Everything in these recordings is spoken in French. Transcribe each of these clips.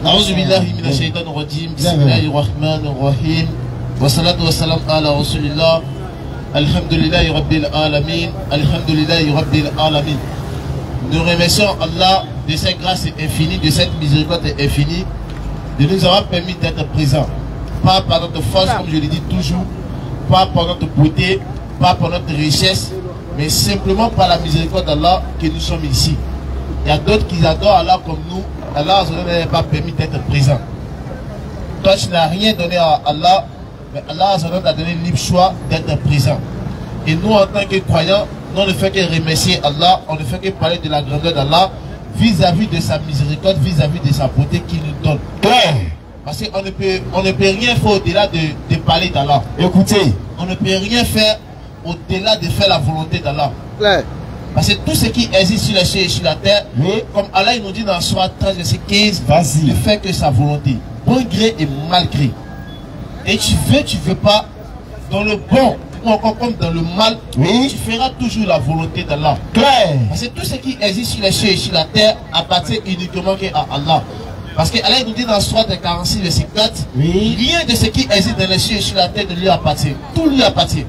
أعوذ بالله من الشيطان الرجيم بسم الله الرحمن الرحيم والصلاة والسلام على رسول الله الحمد لله رب العالمين الحمد لله رب العالمين. Nous remercions Allah de cette grâce infinie, de cette miséricorde infinie, de nous avoir permis d'être présents. Pas par notre force, comme je le dis toujours, pas par notre beauté, pas par notre richesse, mais simplement par la miséricorde d'Allah que nous sommes ici. Il y a d'autres qui adorent Allah comme nous. Allah ne leur a pas permis d'être présent. Toi, tu n'as rien donné à Allah, mais Allah t'a donné le libre choix d'être présent. Et nous, en tant que croyants, nous on ne fait que remercier Allah, on ne fait que parler de la grandeur d'Allah vis-à-vis de sa miséricorde, vis-à-vis de sa beauté qu'il nous donne. Parce qu'on ne peut rien faire au-delà de parler d'Allah. Écoutez, on ne peut rien faire au-delà de faire la volonté d'Allah. Parce que tout ce qui existe sur les cieux et sur la terre, comme Allah il nous dit dans Sourate 13, verset 15, ne fait que sa volonté, bon gré et mal gré. Et tu veux pas, dans le bon ou encore comme dans le mal, tu feras toujours la volonté d'Allah. Parce que tout ce qui existe sur les cieux et sur la terre appartient uniquement à Allah. Parce que Allah nous dit dans Sourate 46, verset 4, rien de ce qui existe dans les cieux et sur la terre ne lui appartient. Tout lui appartient.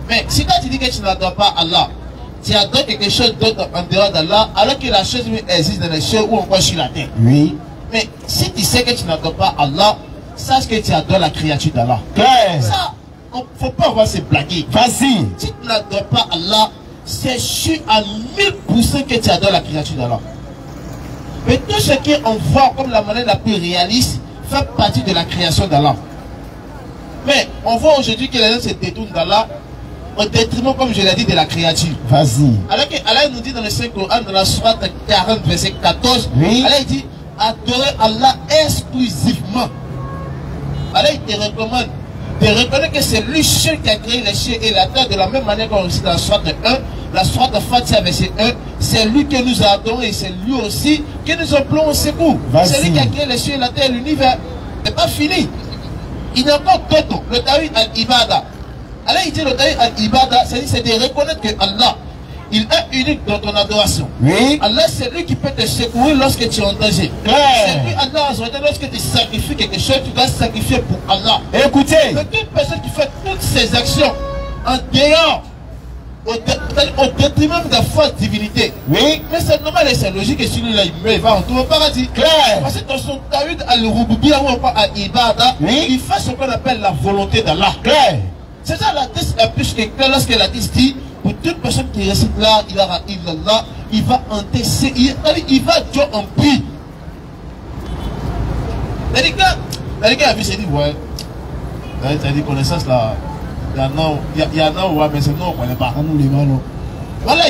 Mais si toi tu dis que tu n'adores pas Allah, tu adores quelque chose d'autre en dehors d'Allah, alors que la chose existe dans les cieux ou encore sur la terre. Oui. Mais si tu sais que tu n'adores pas Allah, sache que tu adores la créature d'Allah. Ça, il ne faut pas avoir ces blagues. Vas-y. Si tu n'adores pas Allah, c'est sûr à 1000% que tu adores la créature d'Allah. Mais tout ce qu'on voit comme la manière la plus réaliste fait partie de la création d'Allah. Mais on voit aujourd'hui que les gens se détournent d'Allah au détriment, comme je l'ai dit, de la créature. Vas-y. Alors que Allah nous dit dans le Saint-Coran, dans la Sourate 40, verset 14, Allah dit adorer Allah exclusivement. Allah il te recommande de reconnaître que c'est lui seul qui a créé les cieux et la terre, de la même manière qu'on récite dans la Sourate 1, la Sourate Fatiha, verset 1, c'est lui que nous adorons et c'est lui aussi que nous appelons au secours. C'est lui qui a créé les cieux et la terre, l'univers. C'est pas fini. Il y a encore d'autres, le Tawhid al-Ibada. Allah il dit le Tawhid al-Ibada, c'est de reconnaître que Allah, il est unique dans ton adoration. Allah c'est lui qui peut te secourir lorsque tu es en danger. C'est lui Allah, lorsque tu sacrifies quelque chose, tu dois sacrifier pour Allah. Écoutez, mais toute personne qui fait toutes ces actions en dehors, au détriment de la fausse divinité. Mais c'est normal et c'est logique que celui-là il meurt, il va retourner au paradis. Parce que dans son Tawhid al-Rububiyya ou encore al-Ibada, il fait ce qu'on appelle la volonté d'Allah. C'est ça la tête est plus que claire lorsque la tête dit pour toute personne qui récite là, il va entasser, il va Dieu en prix. Les gars a vu, c'est dit, ouais, t'as dit connaissance là, il y en a, ouais, mais c'est non, on ne connaît pas. Voilà.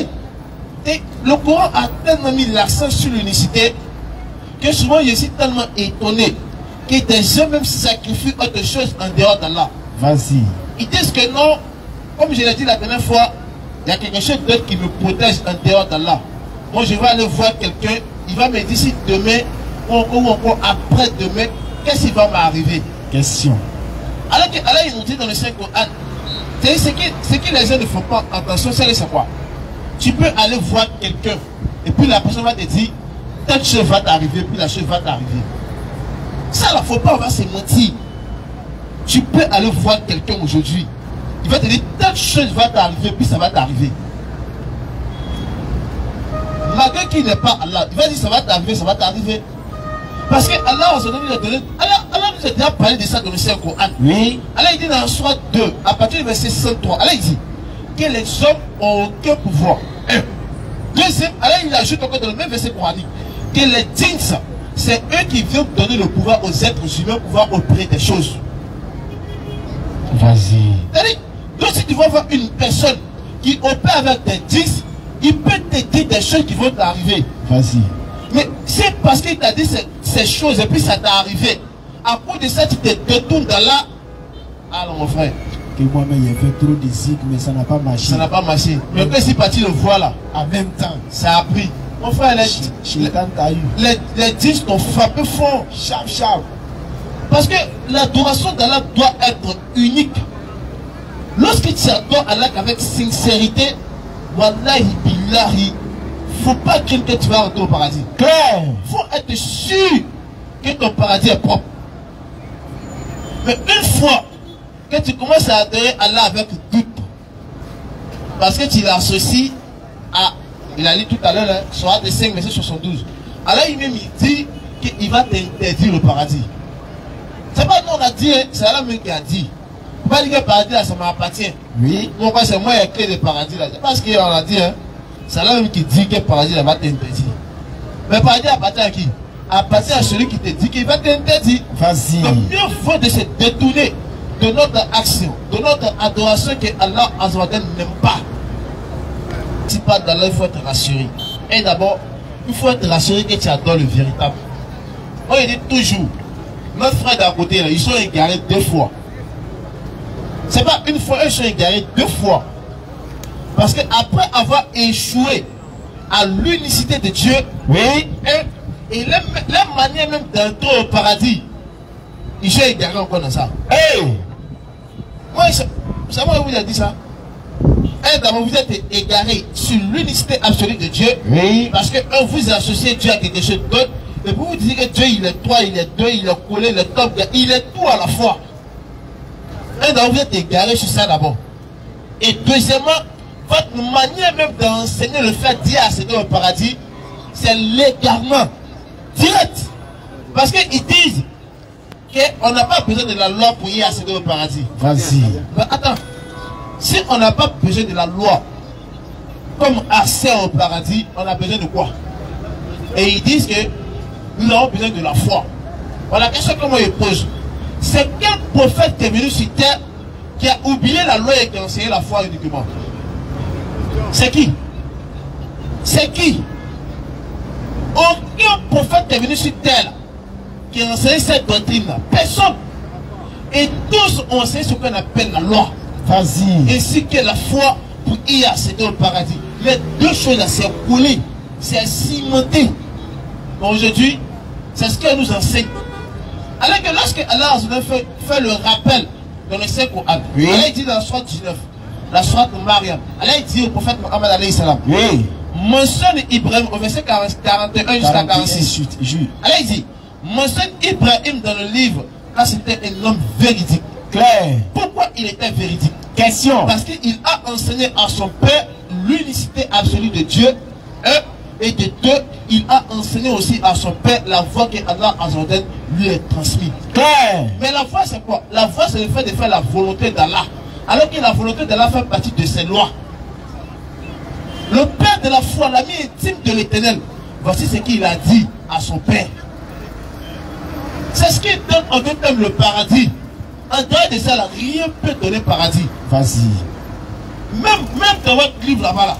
Et le Coran a tellement mis l'accent sur l'unicité que souvent je suis tellement étonné que des gens même sacrifient autre chose en dehors d'Allah. Vas-y. Ils disent que non, comme je l'ai dit la dernière fois, il y a quelque chose d'autre qui me protège en dehors d'Allah. Moi je vais aller voir quelqu'un, il va me dire si demain ou encore après-demain, qu'est-ce qui va m'arriver? Question. Alors que Allah il nous dit dans le Saint-Coran, ce que les gens ne font pas attention, c'est quoi? Tu peux aller voir quelqu'un et puis la personne va te dire, telle chose va t'arriver, puis la chose va t'arriver. Ça, il ne faut pas avoir ses mentir. Tu peux aller voir quelqu'un aujourd'hui. Il va te dire, telle chose va t'arriver, puis ça va t'arriver. Malgré qu'il n'est pas Allah, il va dire, ça va t'arriver, ça va t'arriver. Parce que Allah nous a déjà parlé de ça dans le Saint-Coran. Allah il dit dans la Sourate 2, à partir du verset 63, Allah il dit que les hommes ont aucun pouvoir. Deuxième, Allah il ajoute encore dans le même verset coranique que les djinns, c'est eux qui viennent donner le pouvoir aux êtres humains, pouvoir opérer des choses. Vas-y. Donc si tu vas voir une personne qui opère avec des djinns, il peut te dire des choses qui vont t'arriver. Vas-y. Mais c'est parce qu'il t'a dit ces choses et puis ça t'est arrivé. À cause de ça, tu te détournes d'Allah. Alors mon frère. Que moi-même, il y avait trop de zig, mais ça n'a pas marché. Ça n'a pas marché. Mais que si tu le vois là, en même temps, ça a pris. Mon frère, les djinns t'ont frappé fort. Chap. Parce que l'adoration d'Allah doit être unique. Lorsque tu adores Allah avec sincérité, wallahi billahi, faut pas craindre que tu vas rentrer au paradis. Il faut être sûr que ton paradis est propre. Mais une fois que tu commences à adorer Allah avec doute, parce que tu l'associes à, il a lu tout à l'heure, Sourate 5, verset 72. Allah lui-même il dit qu'il va t'interdire le paradis. C'est pas nous on a dit, c'est Allah même qui a dit. Il ne faut pas dire que le paradis là, ça m'appartient. Oui. Pourquoi c'est moi qui ai créé le paradis là? C'est parce qu'on a dit, hein, c'est Allah même qui dit que le paradis là va t'interdire. Mais le paradis appartient à qui? Appartient à celui qui te dit qu'il va t'interdire. Vas-y. Donc mieux vaut de se détourner de notre action, de notre adoration que Allah Azzawajal n'aime pas. Si pas d'Allah, il faut être rassuré. Et d'abord, il faut être rassuré que tu adores le véritable. On dit toujours, notre frère d'à côté, là, ils sont égarés 2 fois. C'est pas une fois, ils sont égarés 2 fois. Parce qu'après avoir échoué à l'unicité de Dieu, oui, et la manière même d'entrer au paradis, ils sont égarés encore dans ça. Hey! Moi, c'est moi qui vous ai dit ça. D'abord, vous êtes égaré sur l'unicité absolue de Dieu. Oui. Parce que vous associez Dieu à quelque chose d'autre. Et vous vous dites que Dieu, il est 3, il est 2, il est collé, il est top, il est tout à la fois. D'abord, vous êtes égaré sur ça d'abord. Et deuxièmement, votre manière même d'enseigner le fait d'y accéder au paradis, c'est l'égarement direct. Parce qu'ils disent qu'on n'a pas besoin de la loi pour y accéder au paradis. Vas-y. Mais attends. Si on n'a pas besoin de la loi comme accès au paradis, on a besoin de quoi? Et ils disent que nous avons besoin de la foi. Voilà la question que moi je pose. C'est quel prophète qui est venu sur terre qui a oublié la loi et qui a enseigné la foi uniquement? C'est qui? C'est qui? Aucun prophète qui est venu sur terre qui a enseigné cette doctrine-là. Personne. Et tous ont enseigné ce qu'on appelle la loi. Vas-y. Ainsi que la foi pour y accéder au paradis. Les deux choses, c'est coulé, c'est cimenté. Aujourd'hui, c'est ce qu'elle nous enseigne. Alors que lorsque Allah fait le rappel dans le Saint-Coran, oui, Allah dit dans la sourate 19, la sourate Mariam, Allah dit au prophète Mohammed alayhi salam, oui, mentionne Ibrahim au verset 41 jusqu'à 46. Allah dit, mentionne Ibrahim dans le livre quand c'était un homme véridique. Claire. Pourquoi il était véridique? Question. Parce qu'il a enseigné à son père l'unicité absolue de Dieu. Et de deux, il a enseigné aussi à son père la voie que Allah Azzawajal lui a transmise. Claire. Mais la voie c'est quoi? La voie c'est le fait de faire la volonté d'Allah. Alors que la volonté d'Allah fait partie de ses lois. Le père de la foi, l'ami intime de l'Éternel, voici ce qu'il a dit à son père. C'est ce qui donne en même temps le paradis. En dehors de ça, là, rien ne peut donner paradis. Vas-y. Même dans votre livre là-bas, là.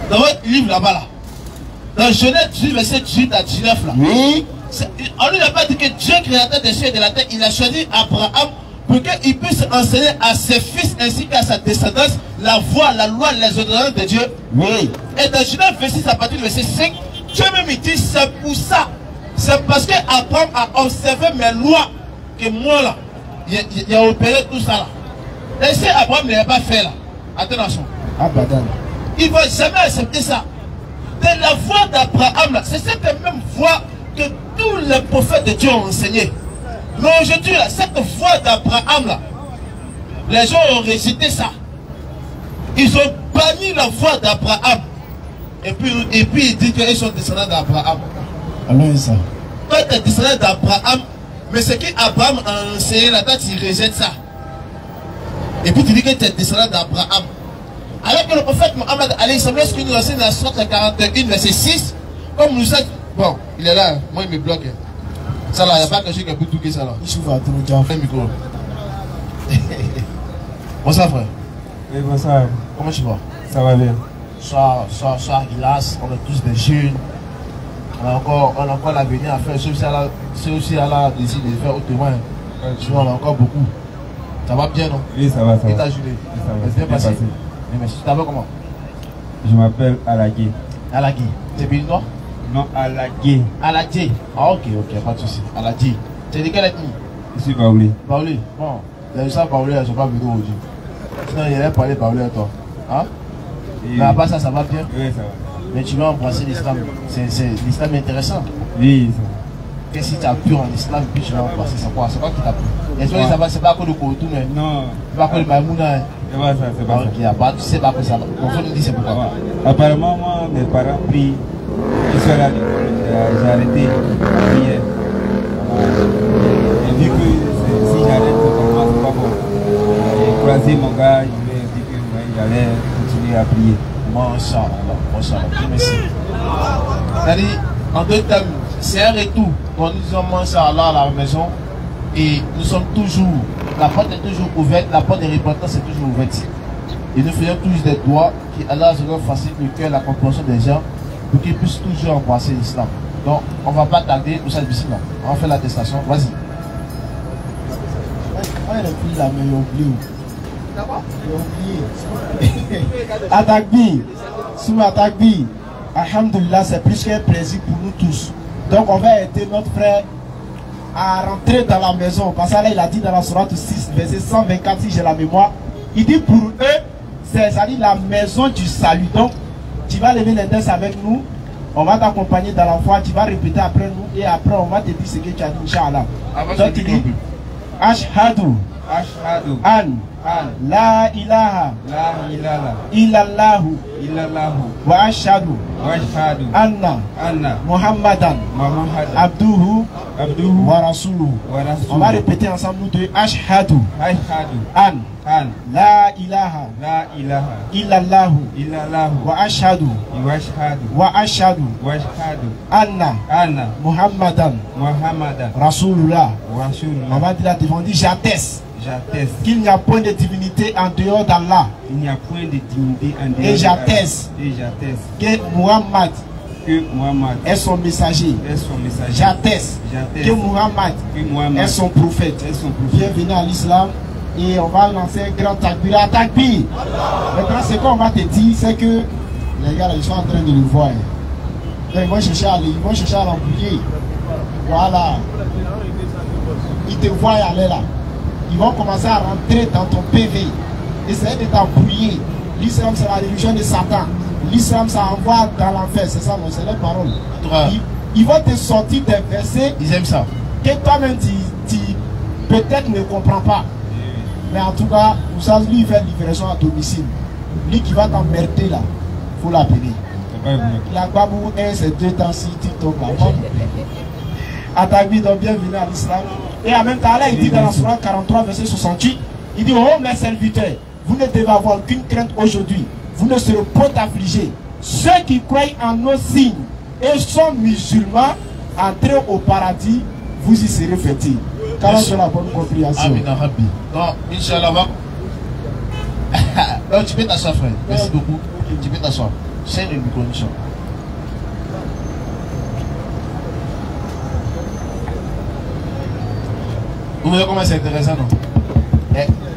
Dans votre livre là-bas, là. Dans Genèse 18, verset 18 à 19, là. Oui. On lui n'a pas dit que Dieu, créateur des cieux et de la terre, il a choisi Abraham pour qu'il puisse enseigner à ses fils ainsi qu'à sa descendance la voie, la loi, les ordonnances de Dieu. Oui. Et dans Genèse 26, à partir du verset 5, Dieu même dit, c'est pour ça. C'est parce que Abraham a observé mes lois que moi là, il a opéré tout ça là. Et si Abraham ne l'a pas fait là, attention. Il ne va jamais accepter ça. De la voie d'Abraham là, c'est cette même voie que tous les prophètes de Dieu ont enseigné. Mais aujourd'hui là, cette voie d'Abraham là, les gens ont rejeté ça. Ils ont banni la voie d'Abraham. Et puis ils disent qu'ils sont descendants d'Abraham. Alors ça. Toi tu es descendant d'Abraham. Mais ce qu'Abraham a enseigné là-dedans, tu rejettes ça. Et puis tu dis que tu es descendant d'Abraham. Alors que le prophète Mohammed alayhi salam, ce qu'il nous enseigne dans la sourate 41, verset 6, comme nous sommes. Bon, il est là, moi il me bloque. Ça là, il n'y a pas quelque chose qui a pu toucher ça là. Il s'ouvre à tout le micro. Bonsoir frère. Oui, bonsoir. Comment tu vas? Ça va bien. Ça, hélas, on est tous des jeunes. On a encore l'avenir à faire, c'est aussi Allah décide de faire autrement. Sinon, on a encore beaucoup. Ça va bien, non? Oui, ça va. Et ta journée? Ça va bien passé. Merci. Tu t'appelles comment? Je m'appelle Alagé. Alagé. Tu es béninois? Non, Alagé. Alagé. Ah, ok, pas de souci. Alagé. Tu es de quelle ethnie? Je suis Baoulé. Baoulé. Bon, les gens Baoulé, elles ne sont pas venues aujourd'hui. Sinon, il allait parler Baoulé à toi. Hein? Mais à part ça, ça va bien? Oui, ça va. mais tu vas embrasser l'islam. L'islam est intéressant. Oui. Qu'est-ce que tu as pu en islam, puis tu vas embrasser? C'est quoi qui t'a plu? Est-ce que c'est pas que le Kouroutou, mais Non. c'est pas que le Maïmouna? C'est pas ça, c'est pas ça. Tu sais pas que ça. Il faut nous dire c'est pourquoi. Apparemment, moi, mes parents prient. Ils sont là, j'ai arrêté la prière. J'ai vu que si j'arrête, c'est pas bon. J'ai croisé mon gars, il m'a dit qu'il allait continuer à prier. Masha'Allah, merci. C'est-à-dire, en deux thèmes, c'est un retour. Quand nous disons Masha'Allah à la maison, et nous sommes toujours, la porte est toujours ouverte, la porte de repentance est toujours ouverte. Et nous faisons toujours des doigts qui Allah facilite le cœur, la compréhension des gens, pour qu'ils puissent toujours embrasser l'islam. Donc, on ne va pas tarder, tout ça, on va faire l'attestation. Vas-y. Il a pris la main, il a oublié. Atakbi, sous Atakbi, alhamdoulilah, c'est plus qu'un plaisir pour nous tous. Donc, on va aider notre frère à rentrer dans la maison. Parce que là, il a dit dans la sourate 6, verset 124, si j'ai la mémoire, il dit pour eux, c'est la maison du salut. Donc, tu vas lever les mains avec nous, on va t'accompagner dans la foi, tu vas répéter après nous, et après, on va te dire ce que tu as dit, Inch'Allah. Donc, il dit, Ashhadu. Ashhadu An La ilaha illallahu wa ashhadu anna Muhammadan abduhu wa rasuluhu. On va répéter ensemble nous deux. Ashhadu an la ilaha illallahu wa ashhadu anna Muhammadan rasulullah. On va dire devant, dit j'atteste qu'il n'y a point de divinité en dehors d'Allah. Et j'atteste que Muhammad est son messager. J'atteste que Muhammad est son prophète. Bienvenue à l'islam. Et on va lancer un grand takbir. Takbir. Maintenant, ce qu'on va te dire, c'est que les gars, ils sont en train de le voir. Donc, ils vont chercher à l'embrouiller. Voilà. Ils te voient aller là. Ils vont commencer à rentrer dans ton PV. Essayer de t'embrouiller. L'islam, c'est la religion de Satan. L'islam, ça envoie dans l'enfer. C'est ça, c'est les paroles. Ils vont te sortir des versets. Ils aiment ça. Que toi-même, tu peut-être ne comprends pas. Mais en tout cas, lui, il fait livraison à domicile. Lui qui va t'emmerder là, il faut l'appeler. La Babou 1, c'est 2 temps si TikTok là. Attaque, donc bienvenue à l'islam. Et en même temps, là, il dit dans la sourate 43, verset 68, il dit, oh mes serviteurs, vous ne devez avoir qu'une crainte aujourd'hui. Vous ne serez point affligés. Ceux qui croient en nos signes et sont musulmans, entrez au paradis, vous y serez fêtés. Car c'est la bonne compréhension. Amin Rabbi. Donc, Inch'Allah, donc, tu peux t'asseoir, frère. Merci beaucoup. Tu peux t'asseoir. C'est une condition. Vous voyez comment c'est intéressant, non?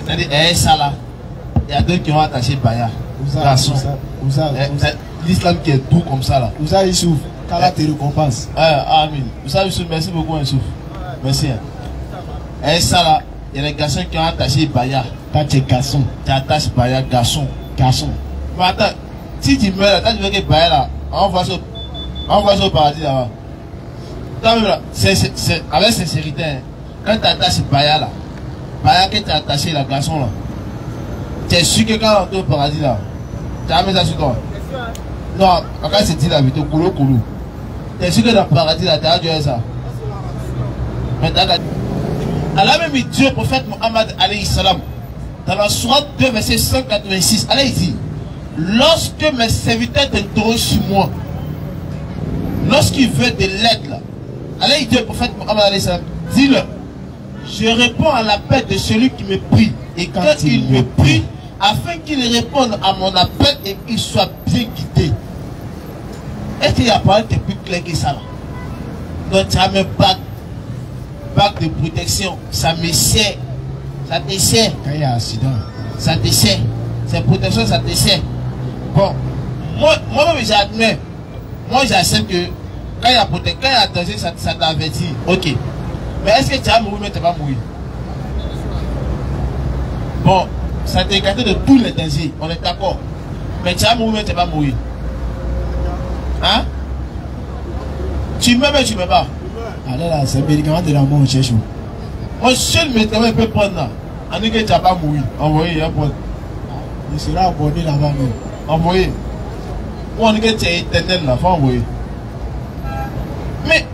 C'est-à-dire, ça là, il y a deux qui ont attaché Baya. L'islam qui est doux comme ça là. Vous avez Youssouf, qu'Allah te récompense. Amin. Vous savez, Youssouf, merci beaucoup, Youssouf. Merci. Ça là, il y a des garçons qui ont attaché Baya. Quand tu es garçon. Tu attaches Baya, garçon. Garçon. Mais attends, si tu meurs là, tu veux que Baya là, on va au paradis là-bas. C'est avec sincérité. Hein. Quand tu attaches Baya là, Baya que tu as attaché la garçon là, tu es sûr que quand on est au paradis là, tu as mis ça sur toi. Non, quand c'est dit la vérité, koulou. Tu es sûr que dans le paradis là, tu as dû ça. Mais Allah même dit au prophète Muhammad alayhi salam, dans la sourate 2 verset 186, Allah dit, lorsque mes serviteurs t'interrogent sur moi, lorsqu'ils veulent de l'aide là, Allah dit au prophète Muhammad alayhi salam, dis-le, je réponds à l'appel de celui qui me prie. Et quand il me prie, afin qu'il réponde à mon appel et qu'il soit bien guidé. Est-ce qu'il y a pas de plus clair que ça là? Donc tu as même bac de protection, ça me sert. Ça te sert. Quand il y a un accident. Ça te sert. C'est protection, ça te sert. Bon, moi-même j'admets. Moi j'accepte que quand il y a protection, quand il y a danger, ça t'avertit. Ok. Mais est-ce que tu vas mourir, mais tu vas mourir? Bon, ça t'est écarté de tous les dangers, on est d'accord. Mais tu vas mourir, mais tu vas mourir. Tu mets, mais tu mets pas. Allez là, c'est médicament de la mort, cherche. Mon seul médicament peut prendre là. En est que tu n'as pas mouru. Envoyé, il y a pas. Il sera abonné là-bas même. Envoyé. Ou en est que tu es éternel là, faut envoyer. Mais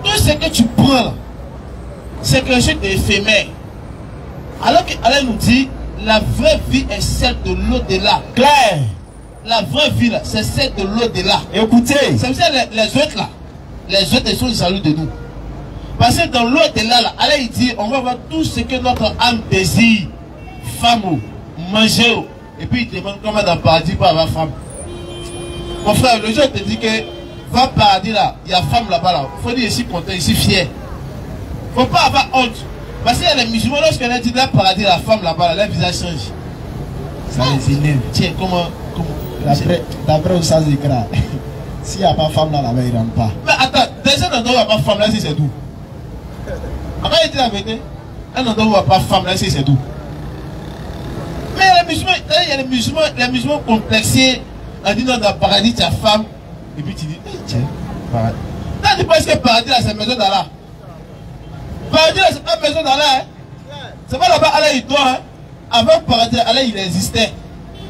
tout ce que tu prends là, c'est quelque chose d'éphémère. Alors qu'Alain nous dit, la vraie vie est celle de l'au-delà. Claire. La vraie vie là, c'est celle de l'au-delà. Écoutez. C'est pour ça que les autres là, les autres ils sont jaloux de nous. Parce que dans l'au-delà là, Alain il dit, on va voir tout ce que notre âme désire. Femme, manger. Et puis il te demande comment dans le paradis pour avoir femme. Mon frère, le jour te dit que va au paradis là, il y a femme là-bas là. Il faut dire ici content, ici fier. Il ne faut pas avoir honte. Parce qu'il y a les musulmans, lorsqu'on a dit dans le paradis, la femme là-bas, leur visage change. Ça les énerve. Tiens, comment d'après où ça s'écrit, s'il n'y a pas de femme là-bas, il ne rentre pas. Mais attends, déjà dans l'endroit où il n'y a pas de femme là, c'est tout. Après, il dit la vérité. Un endroit où il n'y a pas de femme là, c'est tout. Mais les musulmans, il y a les musulmans complexés. On dit non, dans le paradis, tu as femme. Et puis tu dis, tiens, paradis. Là, tu penses que le paradis là, c'est la maison d'Allah. Paradis là, c'est pas la maison d'Allah. Hein. C'est pas là-bas, Allah il doit. Hein. Avant le paradis, Allah il existait.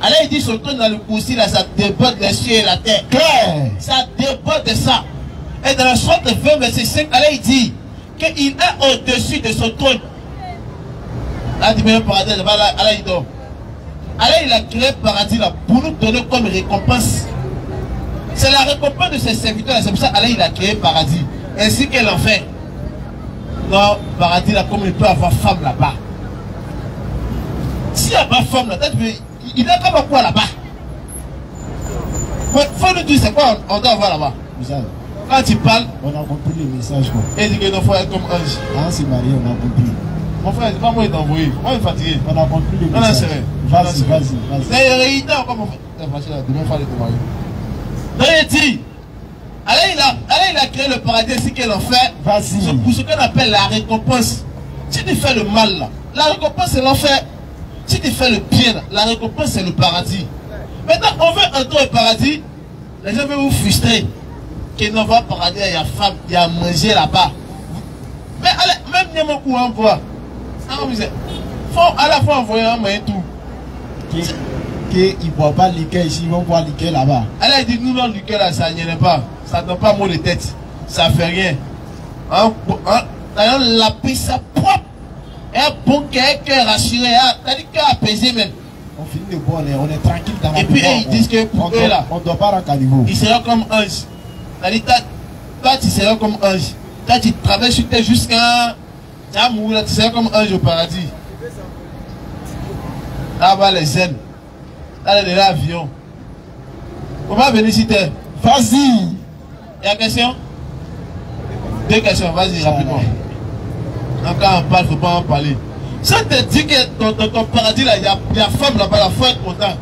Allah il dit, son trône dans le coussi là, ça déborde les cieux et la terre. Claire. Ça déborde de ça. Et dans la sourate 20, verset 5, Allah il dit qu'il est au-dessus de son trône. Là, il dit, mais le paradis, Allah il dort. Allah il a créé le paradis là pour nous donner comme récompense. C'est la récompense de ses serviteurs. C'est pour ça Allah il a créé le paradis. Ainsi que l'enfer. Non, paradis là, comme il peut avoir femme là-bas. S'il n'y a pas de femme là, il n'a pas quoi là-bas. Il faut nous dire c'est quoi on doit avoir là-bas. Quand tu parles, on a compris le message. Quoi. Et dit que nos frères être comme ange. Quand c'est marié, on a compris. Mon frère, c'est pas moi qui t'ai envoyé. Moi, je suis fatigué. On a compris le message. Vas-y. C'est une réalité encore, mon frère. C'est facile, demain, il fallait te marier. Donc, il dit, Allah, il a créé le paradis ainsi que l'enfer. Vas-y. Pour ce qu'on appelle la récompense. Si tu fais le mal, là, la récompense, c'est l'enfer. Si tu fais le bien, là, la récompense, c'est le paradis. Maintenant, on veut entrer au paradis. Les gens veulent vous frustrer. Qu'ils n'ont pas au paradis, il y a femme, il y a manger là-bas. Mais allez, même Niamokou envoie. Faut à la fois envoyer un moyen tout. Qu'ils ne boivent pas liqueur ici, ils vont boire liqueur là-bas. Alors il dit, nous, non, liqueur là, ça n'y est pas. Ça ne donne pas mot de tête. Ça fait rien. D'ailleurs, la paix, ça propre. Et un bon cœur rassuré. C'est-à-dire cœur apaisé même. On finit de boire, on est tranquille dans la et puis ils disent que pour eux là, on ne doit pas rentrer à niveau. Ils seront comme ange. C'est-à-dire, toi, tu seras comme ange. Toi, tu travailles sur terre jusqu'à. Tu vas mourir, tu seras comme ange au paradis. Là-bas, les ailes. Là, il y a l'avion. On va venir ici. Vas-y. Il y a une question? Deux questions, vas-y, rapidement. Donc, quand on parle, il ne faut pas en parler. Ça te dit que dans ton paradis, là, il y a femme là-bas, il faut être content.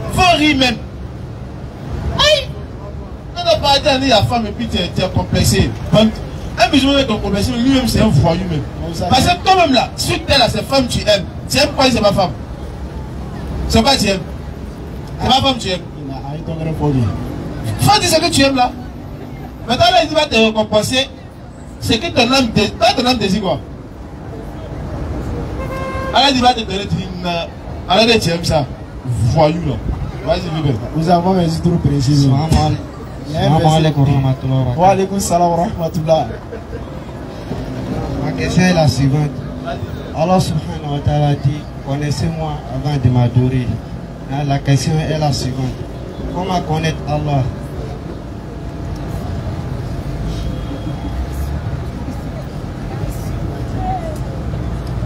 Il faut rire même. Aïe! Dans le paradis, il y a femme et puis tu es complexé. Un musulman est complexé, mais lui-même, c'est un voyou même. Parce que toi-même là, sur terre, là, c'est femme tu aimes. Tu aimes quoi, c'est ma femme? C'est quoi tu aimes? C'est ma femme tu aimes. Il faut dire ce que tu aimes là. Maintenant là, il va te récompenser. C'est que ton âme désire quoi? Alors il va te donner, tu dis, alors tu aimes ça. Voyou là. Vas-y, bébé. Nous avons un résultat trop précis. Wa alaykoum salam wa rahmatullah. Ma question est la suivante. Allah subhanahu wa ta'ala dit, connaissez-moi avant de m'adorer. La question est la suivante. Comment connaître Allah?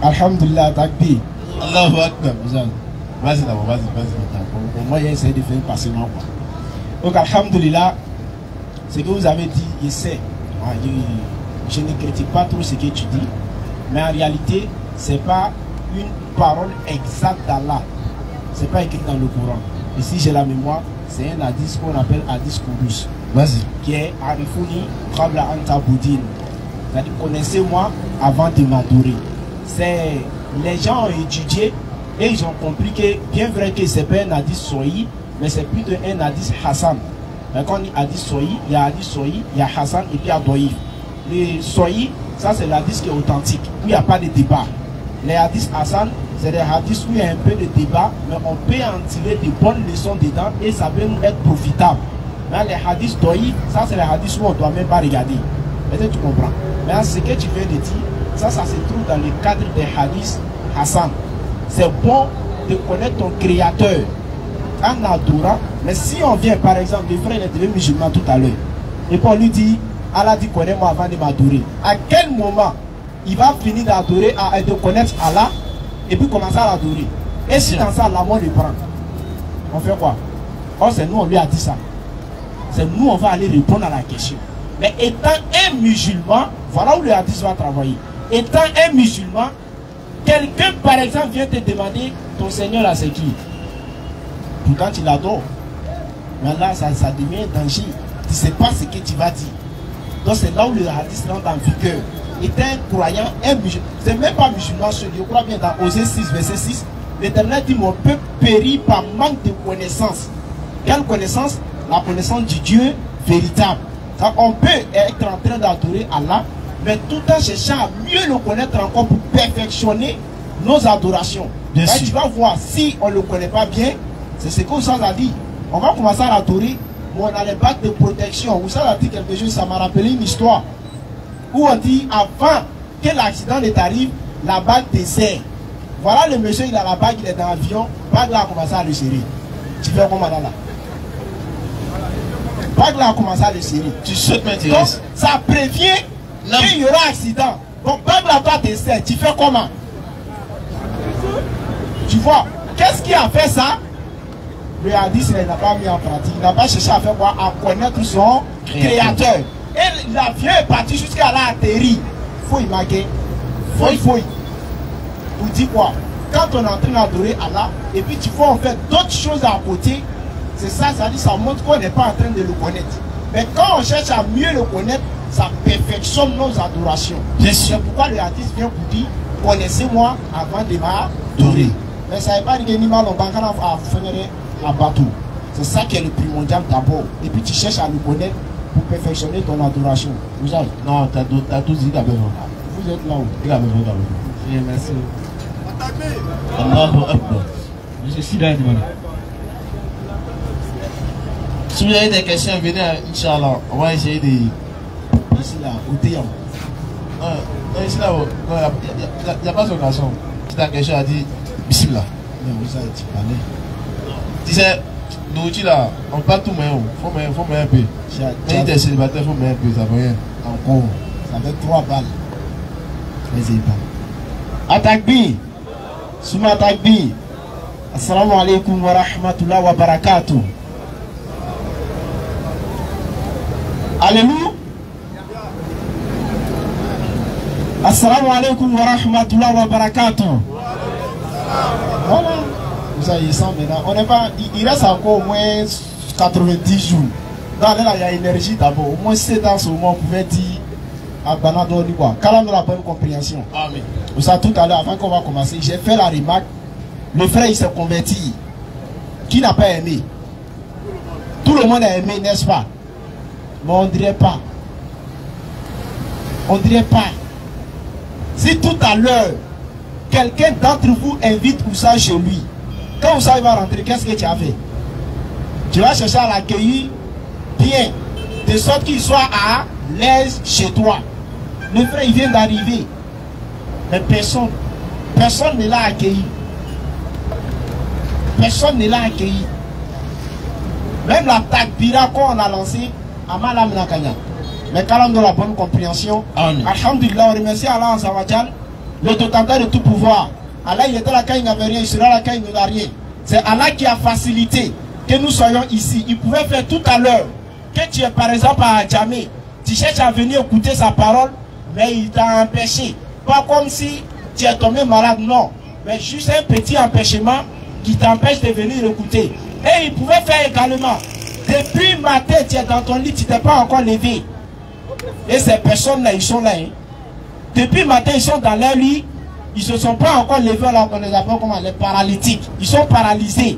Alhamdulillah, takbir. Allahu Akbar. Vas-y d'abord, vas-y. Pour moi, j'ai essayé de faire passer moi. Donc, alhamdulillah, ce que vous avez dit, je sais. Je ne critique pas trop ce que tu dis, mais en réalité, ce n'est pas une parole exacte d'Allah. Ce n'est pas écrit dans le Coran. Et si j'ai la mémoire, c'est un hadith qu'on appelle hadith Koudous. Vas-y. Qui est Arifouni Qabla Anta Boudin. C'est-à-dire, connaissez-moi avant de m'adorer. Les gens ont étudié et ils ont compris que, bien vrai que ce n'est pas un hadith sohi, mais c'est plutôt un hadith Hassan. Mais quand on dit hadith Soyi, il y a hadith Soyi, il y a Hassan et puis il y a Doïf. Les Soyi, ça c'est l'hadith qui est authentique, où il n'y a pas de débat. Les hadiths Hassan, c'est des hadiths où il y a un peu de débat, mais on peut en tirer de bonnes leçons dedans et ça peut nous être profitable. Mais les hadiths Doïf, ça c'est les hadiths où on ne doit même pas regarder. Est-ce que tu comprends? Mais ce que tu viens de dire, ça se trouve dans le cadre des hadiths Hassan. C'est bon de connaître ton créateur en adorant. Mais si on vient, par exemple, le frère est devenu musulman tout à l'heure, et puis on lui dit, Allah dit connais-moi avant de m'adorer. À quel moment il va finir d'adorer, de connaître Allah, et puis commencer à l'adorer? Et si dans ça, l'amour le prend, on fait quoi? Oh, c'est nous, on lui a dit ça. C'est nous, on va aller répondre à la question. Mais étant un musulman, voilà où le hadith va travailler. Étant un musulman, quelqu'un par exemple vient te demander ton Seigneur à c'est qui? Pourtant tu l'adores. Mais là ça devient un danger. Tu ne sais pas ce que tu vas dire. Donc c'est là où le hadith rentre en vigueur. Étant un croyant, un musulman, c'est même pas musulman seul. Je crois bien dans Osée 6, verset 6, l'Éternel dit mon peuple périt par manque de connaissance. Quelle connaissance? La connaissance du Dieu véritable. On peut être en train d'adorer Allah, mais tout en cherchant à mieux le connaître encore pour perfectionner nos adorations. Là, tu vas voir, si on ne le connaît pas bien, c'est ce que Oussaz a dit. On va commencer à l'adorer, mais on a les bacs de protection. Oussaz a dit quelque chose, ça m'a rappelé une histoire. Où on dit, avant que l'accident ne t'arrive, la bague dessert. Voilà le monsieur, il a la bague, il est dans l'avion, bague là a commencé à le serrer. Tu fais comment là? Bague là a commencé à le serrer. Tu sautes maintenant. Donc, ça prévient qu'il y aura accident. Donc, bague là, toi, tu sais, tu fais comment? Tu vois, qu'est-ce qui a fait ça? Le hadith, il n'a pas mis en pratique. Il n'a pas cherché à faire quoi? À connaître son créateur. Et l'avion est parti jusqu'à là, atterri. Faut y marquer. Faut. Vous dites quoi? Quand on est en train d'adorer Allah, et puis tu vois, on fait d'autres choses à côté, c'est ça, ça montre qu'on n'est pas en train de le connaître. Mais quand on cherche à mieux le connaître, ça perfectionne nos adorations. C'est pourquoi le hadith vient pour dire, connaissez-moi avant de m'adorer. Mais ça n'est pas dit que ni mal on va faire un bateau. C'est ça qui est le primordial d'abord. Et puis tu cherches à le connaître pour perfectionner ton adoration. Vous avez? Non, tu as tout dit, il a besoin. Vous êtes là où? Il a besoin. Merci. Allahu Akbar. Je suis là, demandé. Si vous avez des questions, venez, Inch'Allah. On va essayer de. Ici là, au Théam. Non, ici là, il n'y a pas son garçon. Si tu as quelque chose à dire, bismillah. Mais vous avez dit parler. Tu sais, nous là, on parle tout, mais il faut mettre un peu. Mais tu es célibataire, il faut mettre un peu, ça va rien. Encore, ça fait 3 balles. Mais pas. Atakbi, Souma Atakbi. Assalamu alaikum wa rahmatullahi wa barakatuh. Alléluia. Assalamu alaikum wa rahmatullahi wa barakatuh. Voilà. Vous avez ça maintenant. On n'est pas, il reste encore au moins 90 jours. Dans là, il y a énergie d'abord. Au moins 7 ans, au moins, on pouvait dire à Banado quoi. Qu'Allah nous la bonne compréhension. Amen. Vous savez, tout à l'heure, avant qu'on va commencer, j'ai fait la remarque. Le frère, il s'est converti. Qui n'a pas aimé? Tout le monde a aimé, n'est-ce pas? Mais on ne dirait pas. On ne dirait pas. Si tout à l'heure, quelqu'un d'entre vous invite Oussa chez lui, quand Oussa va rentrer, qu'est-ce que tu as fait? Tu vas chercher à l'accueillir bien, de sorte qu'il soit à l'aise chez toi. Le frère, il vient d'arriver. Mais personne ne l'a accueilli. Personne ne l'a accueilli. Même la takbira qu'on a lancée, Amala Mnakanya. Mais quand on a la bonne compréhension, Alhamdulillah, on remercie Allah Azawajal, le détenteur de tout pouvoir. Allah, il était là quand il n'avait rien, il sera là quand il n'aura rien. C'est Allah qui a facilité que nous soyons ici. Il pouvait faire tout à l'heure que tu es par exemple à Djamé, tu cherches à venir écouter sa parole, mais il t'a empêché. Pas comme si tu es tombé malade, non. Mais juste un petit empêchement qui t'empêche de venir écouter. Et il pouvait faire également. Depuis matin, tu es dans ton lit, tu t'es pas encore levé. Et ces personnes-là, ils sont là. Hein. Depuis matin, ils sont dans leur lit. Ils ne se sont pas encore levés, alors qu'on les appelle comment, les paralytiques. Ils sont paralysés. Et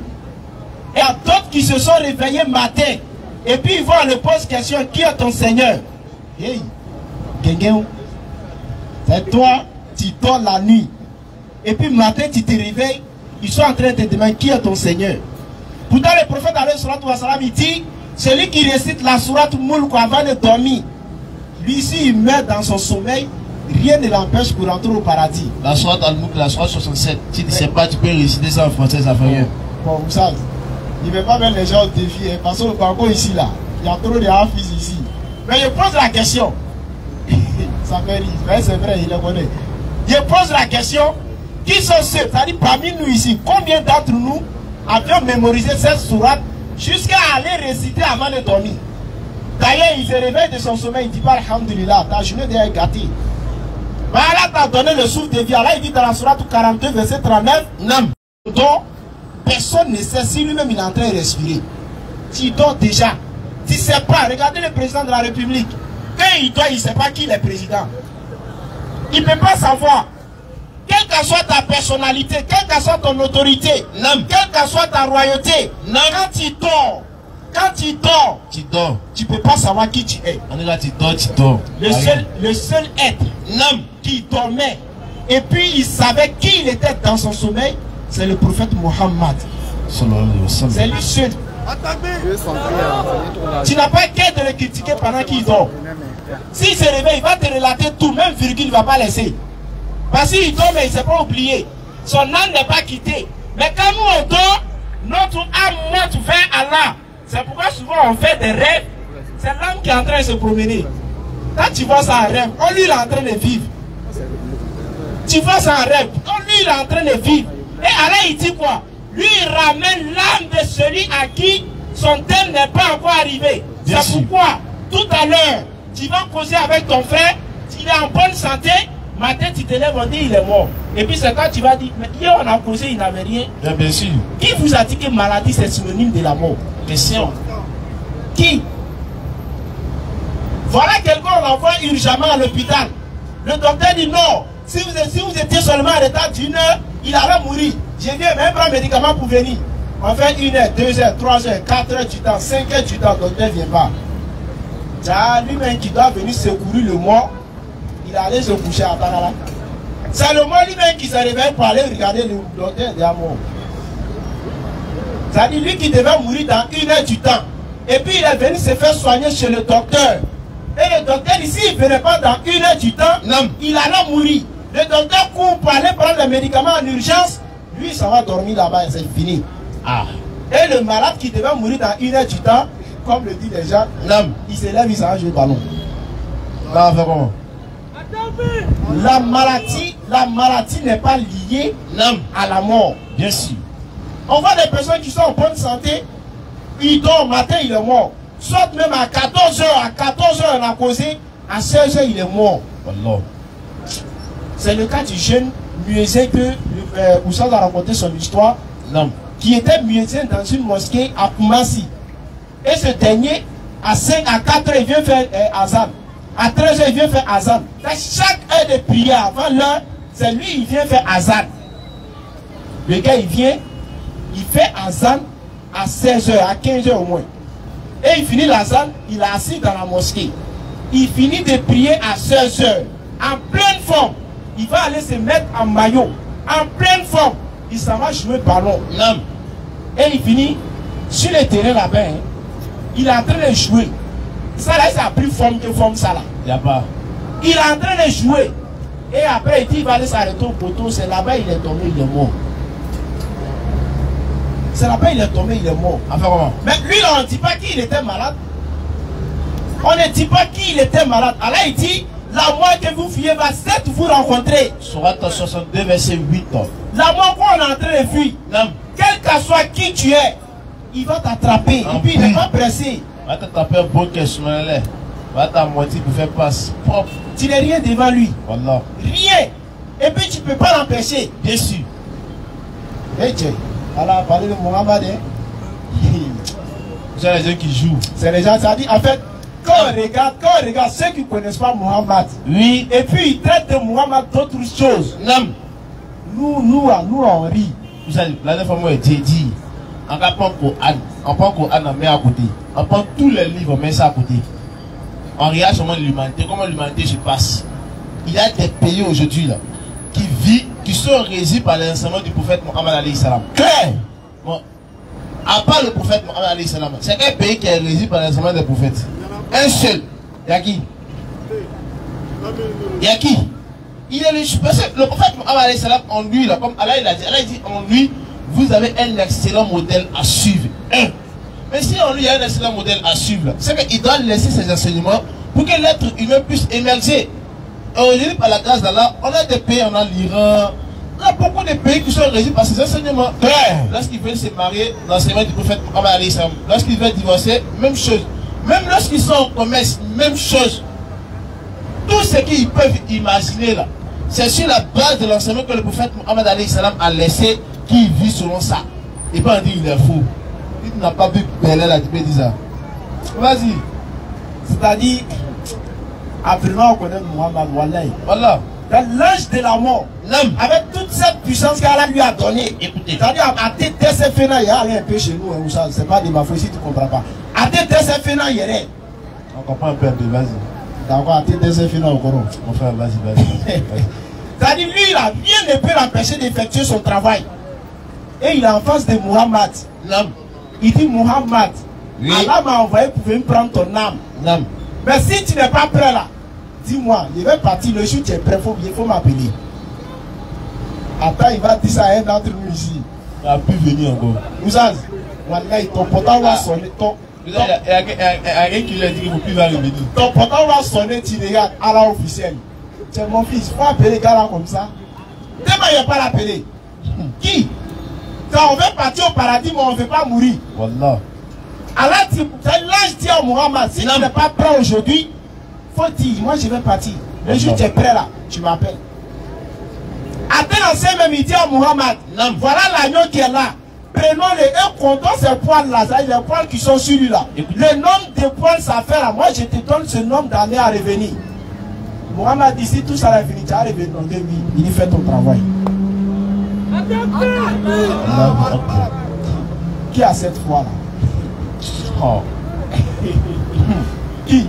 il y a d'autres qui se sont réveillés matin. Et puis ils vont le poser question, qui est ton Seigneur? Hey, Gengen, c'est toi, tu dors la nuit. Et puis matin, tu te réveilles, ils sont en train de te demander qui est ton Seigneur. Pourtant, le prophète il dit, celui qui récite la sourate Moulk avant de dormir, lui, s'il meurt dans son sommeil, rien ne l'empêche pour rentrer au paradis. La sourate Al-Moulk, la sourate 67, tu ne sais pas, tu peux réciter ça en français, ça fait rien. Bon, vous savez, il ne veut pas mettre les gens au défi, hein, parce que le Congo ici, là, il y a trop de hafis ici. Mais je pose la question. Ça fait rire, mais c'est vrai, il le connaît. Je pose la question, qui sont ceux, c'est-à-dire parmi nous ici, combien d'entre nous avions mémorisé cette sourate jusqu'à aller réciter avant de dormir? D'ailleurs, il se réveille de son sommeil, il dit pas alhamdulillah, ta journée est gâtée. Mais Allah t'a donné le souffle de vie. Allah il dit dans la sourate 42, verset 39, donc personne ne sait si lui-même il est en train de respirer. Tu dors déjà. Tu ne sais pas. Regardez le président de la République. Quand il dort, il ne sait pas qui est le président. Il ne peut pas savoir. Quelle que soit ta personnalité, quelle que soit ton autorité, quelle que soit ta royauté, quand tu dors, tu ne peux pas savoir qui tu es. Tu dors. Le seul être qui dormait et puis il savait qui il était dans son sommeil, c'est le prophète Mohammed. C'est lui seul. Tu n'as pas qu'à de le critiquer pendant qu'il dort. S'il se réveille, il va te relater tout, même virgule, il ne va pas laisser. Parce qu'il dort, mais il ne s'est pas oublié. Son âme n'est pas quittée. Mais quand nous on dort, notre âme monte vers Allah. C'est pourquoi souvent on fait des rêves. C'est l'âme qui est en train de se promener. Quand tu vois ça en rêve, on lui il est en train de vivre. Tu vois ça en rêve, on lui il est en train de vivre. Et Allah il dit quoi? Lui il ramène l'âme de celui à qui son thème n'est pas encore arrivé. C'est pourquoi tout à l'heure, tu vas causer avec ton frère, il est en bonne santé, matin tu te lèves, on dit il est mort. Et puis c'est quand tu vas dire, mais hier on a causé, il n'avait rien. Bien sûr. Qui vous a dit que maladie c'est synonyme de la mort? Question. Qui? Voilà quelqu'un on l'envoie urgemment à l'hôpital. Le docteur dit non, si vous étiez seulement en retard d'une heure, il allait mourir. Je viens même prendre un médicament pour venir. On fait 1 heure, 2 heures, 3 heures, 4 heures du temps, 5 heures du temps, le docteur ne vient pas. Lui-même qui doit venir secourir le mort, il allait se coucher à Tanala. C'est le mort lui-même qui se réveille pour aller regarder le docteur de la mort. C'est-à-dire lui qui devait mourir dans 1 heure du temps. Et puis il est venu se faire soigner chez le docteur. Et le docteur ici, il ne venait pas dans 1 heure du temps, non, il allait mourir. Le docteur court pour aller prendre les médicaments en urgence. Lui, ça va dormir là-bas et c'est fini. Ah. Et le malade qui devait mourir dans 1 heure du temps, comme le dit les gens, non, il se lève, il s'en va jouer au ballon. Là, on fait comment? La maladie n'est pas liée à la mort. Bien sûr. On voit des personnes qui sont en bonne santé, ils dorment, matin il est mort. Soit même à 14 h, on a causé, à 16 h il est mort. Allah. C'est le cas du jeune muezzin que Oussad a raconté son histoire, qui était muezzin dans une mosquée à Koumassi. Et ce dernier, à 4 h il vient faire azan. À 13 h il vient faire azan. Chaque heure de prière avant l'heure, c'est lui il vient faire azan. Le gars il vient, il fait azan à 16 h, à 15 h au moins. Et il finit l'azan, il est assis dans la mosquée. Il finit de prier à 16 h. En pleine forme, il va aller se mettre en maillot. En pleine forme, il s'en va jouer ballon. Et il finit sur le terrain là-bas. Hein. Il est en train de jouer. Ça là, ça a plus forme que forme ça là. Il n'y a pas. Il est en train de jouer. Et après, il dit il va aller s'arrêter au poteau. C'est là-bas, il est tombé, il est mort. C'est là-bas, il est tombé, il est mort. Enfin, comment? Mais lui, là, on ne dit pas qu'il était malade. On ne dit pas qu'il était malade. Allah, il dit la mort que vous fuyez va certes vous rencontrer. Sourate 62, verset 8. La mort qu'on est en train de fuir, quel que soit qui tu es, il va t'attraper. Et puis il n'est pas pressé. Il va t'attraper un bon question. Il va t'amoitié pour faire passe. Propre. Tu n'es rien devant lui. Voilà. Rien. Et puis tu ne peux pas l'empêcher. Bien sûr. Et tiens, Allah a parlé de Mohamed. C'est les gens qui jouent. C'est les gens, ça dit, en fait, quand on regarde ceux qui ne connaissent pas Mohamed, oui, et puis ils traitent de Mohamed d'autres choses. Non. Nous, on rit. Vous savez, la dernière fois, moi, j'ai dit, on prend Coran, on met à côté. On prend tous les livres, on met ça à côté. On regarde seulement l'humanité, comment l'humanité se passe. Il y a des pays aujourd'hui là qui sont régis par l'enseignement du prophète Mohammed alayhi salam. Clair. Bon, à part le prophète Mohammed alayhi salam, c'est un pays qui est régi par l'enseignement des prophètes. Un seul. Il y a qui? Il y a qui? Il est le prophète Mohammed alayhi salam, en lui, là, comme Allah il a dit en lui, vous avez un excellent modèle à suivre. Mais si en lui il y a un excellent modèle à suivre, c'est qu'il doit laisser ses enseignements pour que l'être humain puisse émerger. Aujourd'hui, par la grâce d'Allah, on a des pays, on a l'Iran, on a beaucoup de pays qui sont régis par ces enseignements. Lorsqu'ils veulent se marier, l'enseignement du prophète Mohammed alayhi salam. Lorsqu'ils veulent divorcer, même chose. Même lorsqu'ils sont en commerce, même chose. Tout ce qu'ils peuvent imaginer là, c'est sur la base de l'enseignement que le prophète Mohammed alayhi salam a laissé, qui vit selon ça. Et pas dire il est fou. Il n'a pas vu Belé là, tu peux dire ça. Vas-y. C'est-à-dire, absolument on connaît Muhammad Wallahi. Voilà. Dans l'âge de la mort, avec toute cette puissance qu'Allah lui a donnée, écoutez, c'est-à-dire à TTCF, il y a un peu chez nous, c'est pas de ma foi si tu ne comprends pas. À TTCF, il y a rien. On comprend un peu, vas-y. D'accord, à TTCF, il y a encore. Mon frère, vas-y. C'est-à-dire, lui, là, rien ne peut l'empêcher d'effectuer son travail. Et il est en face de Muhammad. Il dit Muhammad, oui. Allah m'a envoyé pour venir prendre ton âme. Mais si tu n'es pas prêt là, dis-moi, je vais partir, le jour où tu es prêt, il faut m'appeler. Attends, il va dire ça à un d'entre nous ici. Il n'a plus venir encore. Ouzaz, ton portable va sonner. Il y a rien qui lui a dit qu'il ne faut plus revenir. Ton portable va sonner, tu regardes à la officielle. C'est mon fils, il faut appeler les gars là comme ça. Demain, il n'y a pas l'appeler. Qui? Quand on veut partir au paradis, mais on ne veut pas mourir. Wallah. Allah, l'âge dit à Muhammad, si tu n'es pas prêt aujourd'hui, faut dire, moi je vais partir. Le jour où tu es prêt là, tu m'appelles. Après l'ancien même, il dit à Muhammad, voilà l'agneau qui est là. Prenons-le et comptons ces poils là, les poils qui sont sur lui là. Le nombre de poils ça fait là, moi je te donne ce nombre d'années à revenir. Muhammad dit, si tout ça est fini, tu as revenu dans 2 vies, il fait ton travail. Qui a cette foi là? Oh. Qui?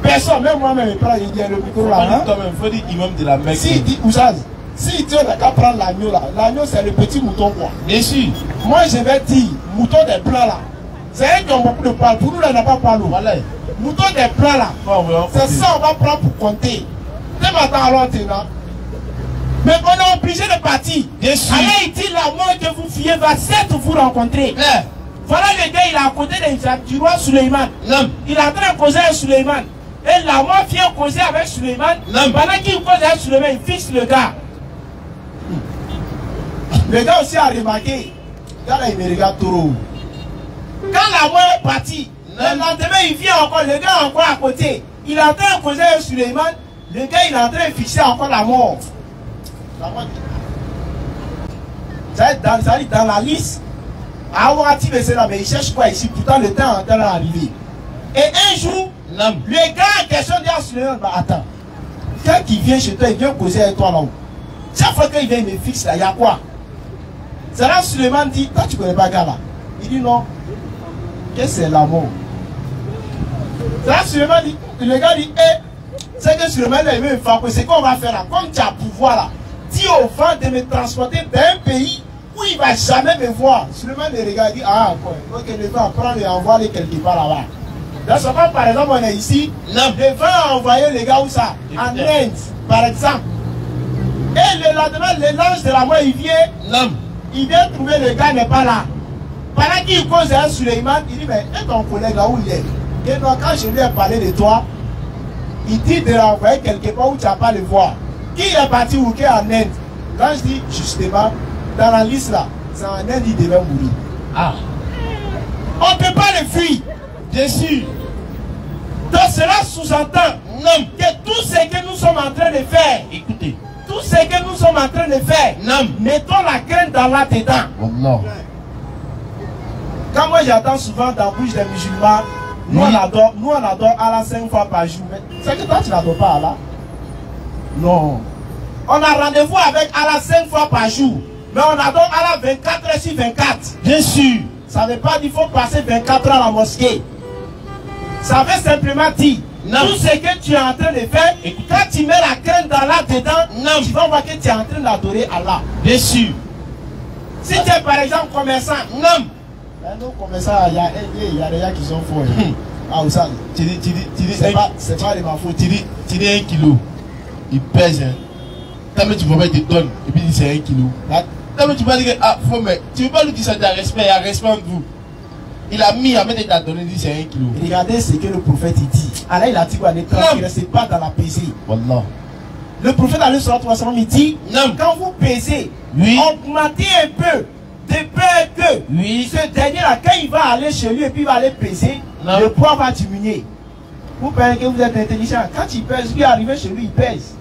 Personne, même moi-même, je prends le micro là. Toi-même, il faut dire imam de la Mecque. Si, dit Ouzaz, si tu n'as qu'à prendre l'agneau là, l'agneau c'est le petit mouton quoi. Bien sûr. Moi je vais dire, mouton des plans là. C'est eux qui ont beaucoup de poils. Pour nous là, on n'a pas poil. Mouton des plans là. C'est ça on va prendre pour compter. Dès matin alors tu es là. Mais on est obligé de partir. Allah il dit la mort que vous fuyez va certes vous rencontrer. Voilà le gars, il est à côté du roi Suleiman. Il est en train de causer avec Suleiman. Et la mort vient causer avec Suleiman. Pendant qu'il cause avec Suleiman, il fixe le gars. Le gars aussi a remarqué. Là, il me regarde trop. Quand la mort est partie, le lendemain, il vient encore. Le gars est encore à côté. Il est en train de causer avec Suleiman. Le gars, il est en train de fixer encore la mort. Ça dit dans la liste. Mais il cherche quoi ici? Pourtant le temps est en train d'arriver. Et un jour, le gars en question dit à Suleiman, bah attends, quand il vient chez toi, il vient causer avec toi là-haut. Chaque fois qu'il vient, il me fixe là, il y a quoi? C'est là que Suleiman dit, toi tu connais pas le gars là? Il dit non. Qu'est-ce que c'est la mort? C'est là que Suleiman dit, le gars dit, c'est que Suleiman il veut me faire quoi? C'est qu'on va faire là? Comme tu as pouvoir là, dis au vent de me transporter d'un pays où il ne va jamais me voir. Suleiman le regarde et dit, ah quoi, ok, le vent prend et envoie les quelque part là-bas. Dans ce cas, par exemple, on est ici, le vent a envoyé les gars où ça? En Inde, par exemple. Et le lendemain, l'ange de la mort, il vient trouver le gars n'est pas là. Pendant qu'il cause à Suleiman, il dit, mais et ton collègue là où il est? Et donc, quand je lui ai parlé de toi, il dit de l'envoyer quelque part où tu n'as pas le voir. Qui est parti ou qui est en Inde? Quand je dis justement, dans la liste là, c'est en Inde, il devait mourir. Ah. On ne peut pas le fuir. Bien sûr. Donc cela sous-entend que tout ce que nous sommes en train de faire, écoutez, tout ce que nous sommes en train de faire, mettons la crainte d'Allah dedans. Allah. Quand moi j'entends souvent dans la bouche des musulmans, nous on adore Allah 5 fois par jour. C'est que toi tu n'adores pas Allah? Non. On a rendez-vous avec Allah 5 fois par jour. Mais on adore Allah 24 heures sur 24. Bien sûr. Ça ne veut pas dire qu'il faut passer 24 heures à la mosquée. Ça veut simplement dire tout ce que tu es en train de faire, et quand tu mets la crème d'Allah dedans, tu vas voir que tu es en train d'adorer Allah. Bien sûr. Si tu es par exemple commerçant, non, commerçant, il y a des gens qui sont forts. Ah, où ça? C'est pas de ma faute. Tu dis 1 kilo, il pèse. Tant que tu vas pas te donner, et puis il dit c'est 1 kilo. Tant que tu vas dire, ah, faut mais tu ne veux pas lui dire ça, il y a respect entre vous. Il a mis à mettre ta donnée, il dit c'est 1 kilo. Regardez ce que le prophète dit. Allah il a dit quoi? Ne transgressez pas dans la pesée. Wallah. Le prophète il dit, quand vous pesez, augmentez un peu, de peur que ce dernier là, quand il va aller chez lui et puis il va aller peser, le poids va diminuer. Vous pensez que vous êtes intelligent. Quand il pèse, lui arrivé chez lui, il pèse.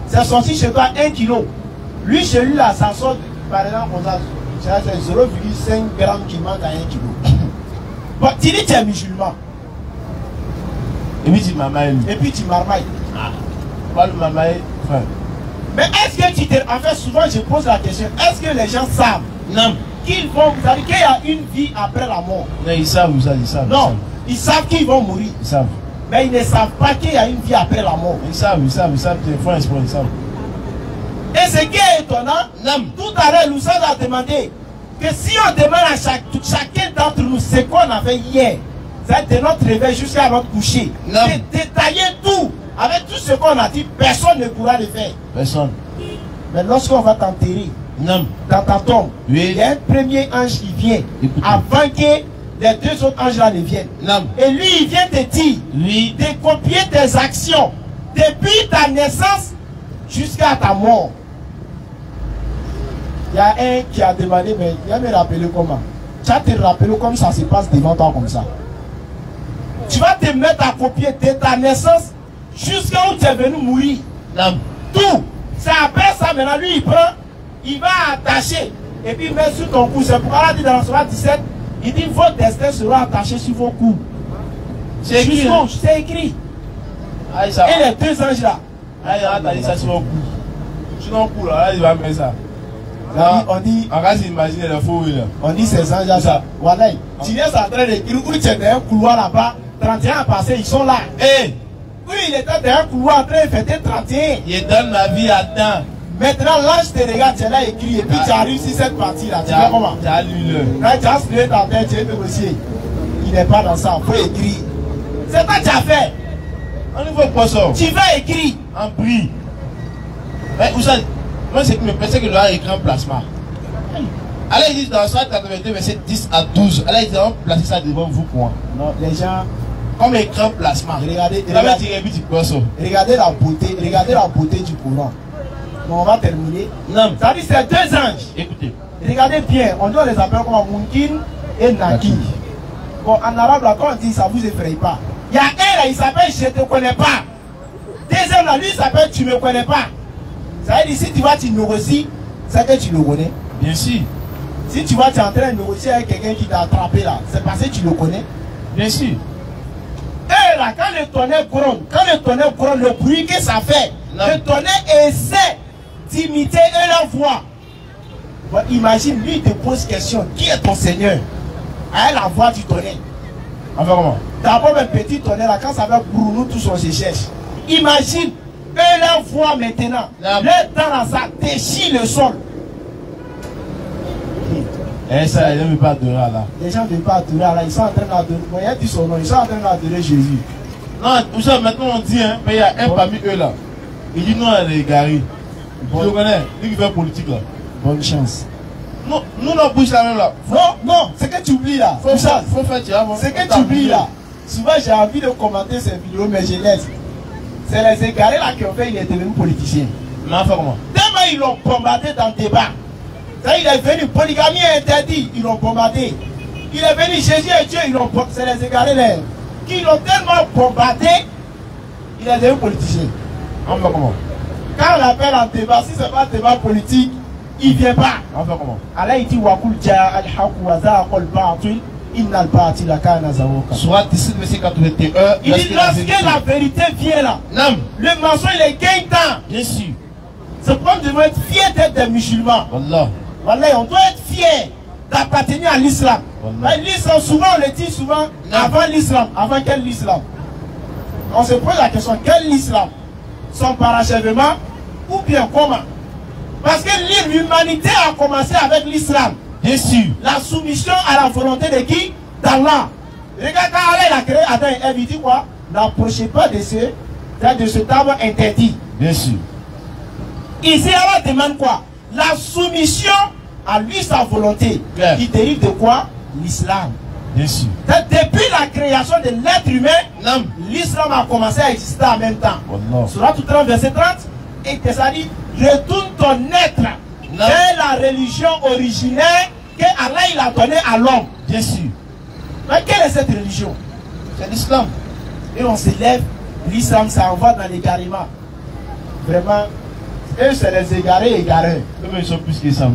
C'est sorti chez toi 1 kilo. Lui chez lui là, ça sort par exemple, c'est 0,5 grammes qui manque à 1 kilo. Bon, tu dis que tu es musulman. Et puis tu marmailles. Et puis tu marmailles. Pas le marmaille, frère. Mais est-ce que tu te... En fait, souvent je pose la question, est-ce que les gens savent qu'ils vont... Vous savez qu'il y a une vie après la mort? Non, ils savent, ils savent. Non, ils savent qu'ils vont mourir. Ils savent. Mais ils ne savent pas qu'il y a une vie après la mort. Ils savent, ils savent. Ils savent. Et ce qui est étonnant, tout à l'heure, Loussa a demandé que si on demande à chacun d'entre nous ce qu'on a fait hier, c'est de notre réveil jusqu'à notre coucher, de détailler tout, avec tout ce qu'on a dit, personne ne pourra le faire. Personne. Mais lorsqu'on va t'enterrer, dans ta tombe, il y a un premier ange qui vient, avant que les deux autres anges là ne viennent. Et lui, il vient te dire, de copier tes actions, depuis ta naissance jusqu'à ta mort. Il y a un qui a demandé, mais il va me rappeler comment. Tu vas te rappeler comme ça se passe devant toi comme ça. Tu vas te mettre à copier de ta naissance jusqu'à où tu es venu mourir. Tout. C'est après ça, maintenant, lui, il prend, il va attacher, et puis il met sur ton cou. C'est pourquoi il dit dans le Surah 17, il dit, votre destin sera attaché sur vos coups. C'est écrit. C'est écrit. Et les deux anges là. Il a attaché ça sur mon cou. Sur mon cou, là, il va mettre ça. On dit, imaginer le faux, là. On dit ces anges là, ça. Voilà. Tu es en train d'écrire où tu es dans un couloir là-bas, 31 à passer, ils sont là. Oui, il était dans un couloir en train de fêter 31. Il donne ma vie à temps. Maintenant, l'ange te regarde, tu es là écrit, et puis tu arrives sur cette partie-là. Tu vois comment? Tu as lu le. Quand tu as soulevé ta tête, tu es négocié. Il n'est pas dans ça, il faut écrire. C'est quoi tu as fait? On ne veut pas ça. Tu vas écrire. En prix. Mais où ça? Moi, c'est que je pensais que l'on écrit en plasma. Alors, ils disent dans le 182, verset 10 à 12. Alors, ils ont placé ça devant vous pour moi. Non, les gens. Comme écran plasma. Regardez la beauté du Coran. Bon, on va terminer. Non. Ça dit c'est deux anges. Écoutez. Regardez bien, on doit les appeler comme Munkin et Nakir. Bon, en arabe, là, quand on dit ça vous effraie pas. Il y a un là, il s'appelle Je te connais pas. Deuxième là, lui, il s'appelle Tu me connais pas. Ça veut dire si tu vas, tu négocies, c'est que tu le connais. Bien sûr. Si tu vas, tu es en train de négocier avec quelqu'un qui t'a attrapé là, c'est parce que tu le connais. Bien sûr. Et là, quand le tonnerre gronde, le bruit que ça fait, le tonnerre essaie d'imiter leur voix. Bon, imagine, lui, il te pose question, qui est ton Seigneur? À la voix du tonnerre. Enfin, comment? D'abord, un petit tonnerre, là, quand ça va pour nous, tous on se cherche. Imagine, eux, leur voix maintenant, leur temps là, ça déchire le sol. Et ça, ils ne veulent pas adorer là. Les gens ne veulent pas adorer là, ils sont en train d'adorer. Bon, il y a dit son nom, ils sont en train d'adorer Jésus. Non, tout ça, maintenant on dit, hein, mais il y a un parmi eux là. Il dit non, elle est égarée. Tu le connais, lui qui fait politique là. Bonne chance. Non, nous, on bouge la même là. Non, c'est que tu oublies là. Faut faire, tu vois. C'est que tu oublies là. Souvent, j'ai envie de commenter ces vidéos, mais je laisse. C'est les égarés là qui ont fait, il est devenu politicien. Mais enfin, comment? Tellement ils l'ont bombardé dans le débat. Ça, il est venu, polygamie interdit, ils l'ont bombardé. Il est venu, Jésus est Dieu, ils l'ont bombardé. C'est les égarés là. Qui l'ont tellement bombardé, il est devenu politicien. Enfin, comment? Quand on l'appelle en débat, si ce n'est pas un débat politique, il ne vient pas. Enfin, comment? Allah il dit Wakul Jaa al-Haq wa Zaqal Batil, Innal Batila Kana Zawoka. Surah 17, verset 81. Il dit lorsque la vérité vient là, le mensonge il est gain temps. Bien sûr. C'est pourquoi nous devons être fiers d'être des musulmans. Wallah. Wallah, on doit être fiers d'appartenir à l'islam. Mais l'islam, souvent on le dit souvent, avant l'islam. Avant quel islam? On se pose la question, quel islam? Son parachèvement ou bien comment? Parce que l'humanité a commencé avec l'islam. Bien sûr. La soumission à la volonté de qui? d'Allah. Regarde quand Allah il a créé Adam et Ève, il dit quoi? N'approchez pas de ce arbre interdit. Bien sûr. Ici Allah demande quoi? La soumission à lui, sa volonté. Claire. Qui dérive de quoi? L'islam. Bien sûr. Depuis la création de l'être humain, l'islam a commencé à exister en même temps. Surat 30, verset 30. Et ça dit, retourne ton être vers la religion originelle que Allah il a donnée à l'homme. Bien sûr. Mais quelle est cette religion? C'est l'islam. Et on s'élève, l'islam ça envoie dans l'égarement. Vraiment, eux c'est les égarés égarés. Eux ils sont plus que ça.